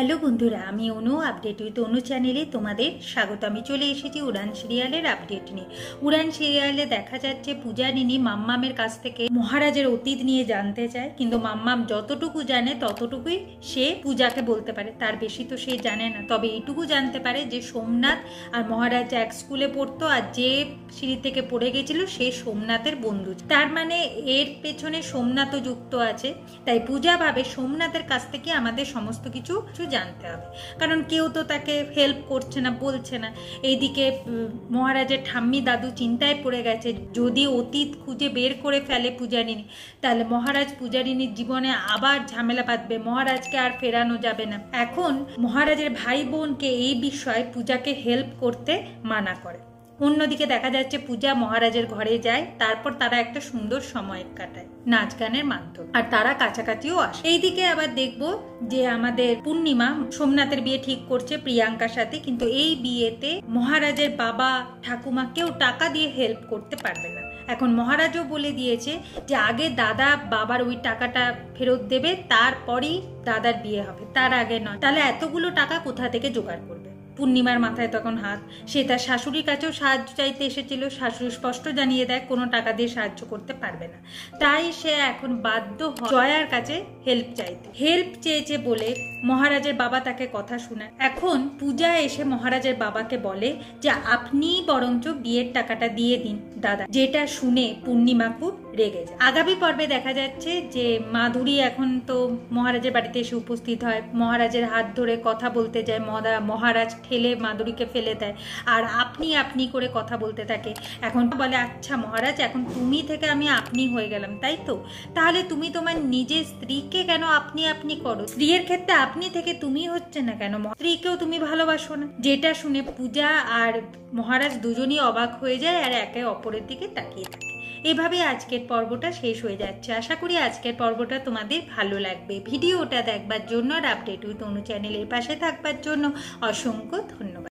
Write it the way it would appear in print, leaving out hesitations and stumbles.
Hello বন্ধুরা, আমি অনু। Update with অনু চ্যানেলে তোমাদের স্বাগত। আমি চলে এসেছি উড়ান সিরিয়ালের আপডেট নিয়ে। উড়ান সিরিয়ালে দেখা যাচ্ছে পূজারিনী মাম্মামের কাছ থেকে মহারাজের অতীত নিয়ে জানতে চায়, কিন্তু মাম্মাম যতটুকু জানে ততটুকুই সে পূজাকে বলতে পারে, তার বেশি তো সে জানে না। তবে এইটুকু জানতে পারে যে সোমনাথ আর মহারাজ এক স্কুলে পড়তো, আর যে সিঁড়ি থেকে পড়ে গেছিল সে সোমনাথের বন্ধু। তার মানে এর পেছনে সোমনাথও যুক্ত আছে। তাই পূজা ভাবে সোমনাথের কাছ থেকে আমাদের সমস্ত কিছু জানতে হবে, কারণ কেউ তো তাকে হেল্প করছে না, বলছে না। এইদিকে মহারাজের ঠাম্মি দাদু চিন্তায় পড়ে গেছে, যদি অতীত খুঁজে বের করে ফেলে পূজারিনী, তাহলে মহারাজ পূজারিনীর জীবনে আবার ঝামেলা বাঁধবে, মহারাজকে আর ফেরানো যাবে না। এখন মহারাজের ভাই বোনকে এই বিষয়ে পূজাকে হেল্প করতে মানা করে। অন্যদিকে দেখা যাচ্ছে পূজা মহারাজের ঘরে যায়, তারপর তারা একটা সুন্দর সময় কাটায় নাচ গানের মাধ্যমে, আর তারা কাছাকাছিও আসে। এইদিকে আবার দেখবো যে আমাদের পূর্ণিমা সোমনাথের বিয়ে ঠিক করছে প্রিয়াঙ্কার সাথে, কিন্তু এই বিয়েতে মহারাজের বাবা ঠাকুমা কেউ টাকা দিয়ে হেল্প করতে পারবে না। এখন মহারাজও বলে দিয়েছে যে আগে দাদা বাবার ওই টাকাটা ফেরত দেবে, তারপরই দাদার বিয়ে হবে, তার আগে নয়। তাহলে এতগুলো টাকা কোথা থেকে জোগাড় করবে? পূর্ণিমার মাথায় তখন হাত। সে তার শাশুড়ির কাছেও সাহায্য চাইতে এসেছিল, শাশুড়ি স্পষ্ট জানিয়ে দেয় কোনো টাকা দিয়ে সাহায্য করতে পারবে না। তাই সে এখন বাধ্য হয় জয়ার কাছে হেল্প চাইতে। হেল্প চেয়েছে বলে মহারাজের বাবা তাকে কথা শোনায়। এখন পূজা এসে মহারাজের বাবাকে বলে যে আপনি বরঞ্চ বিয়ের টাকাটা দিয়ে দিন দাদা, যেটা শুনে পূর্ণিমা খুব রেগে যায়। আগামী পর্বে দেখা যাচ্ছে যে মাধুরী এখন তো মহারাজের বাড়িতে এসে উপস্থিত হয়, মহারাজের হাত ধরে কথা বলতে যায়, মহারাজ ঠেলে মাধুরীকে ফেলে দেয়, আর আপনি আপনি করে কথা বলতে থাকে। এখন বলে আচ্ছা মহারাজ, এখন তুমি থেকে আমি আপনি হয়ে গেলাম, তাই তো? তাহলে তুমি তোমার নিজের স্ত্রীকে কেন আপনি আপনি করো? স্ত্রীর ক্ষেত্রে আপনি থেকে তুমি হচ্ছে না কেন? স্ত্রীকেও তুমি ভালোবাসো না? যেটা শুনে পূজা আর মহারাজ দুজনই অবাক হয়ে যায় আর একে অপরের দিকে তাকিয়ে থাকে। এভাবে আজকের পর্বটা শেষ হয়ে যাচ্ছে। আশা করি আজকের পর্বটা তোমাদের ভালো লাগবে। ভিডিওটা দেখবার জন্য আর আপডেট উইথ অনু চ্যানেলের পাশে থাকবার জন্য অসংখ্য ধন্যবাদ।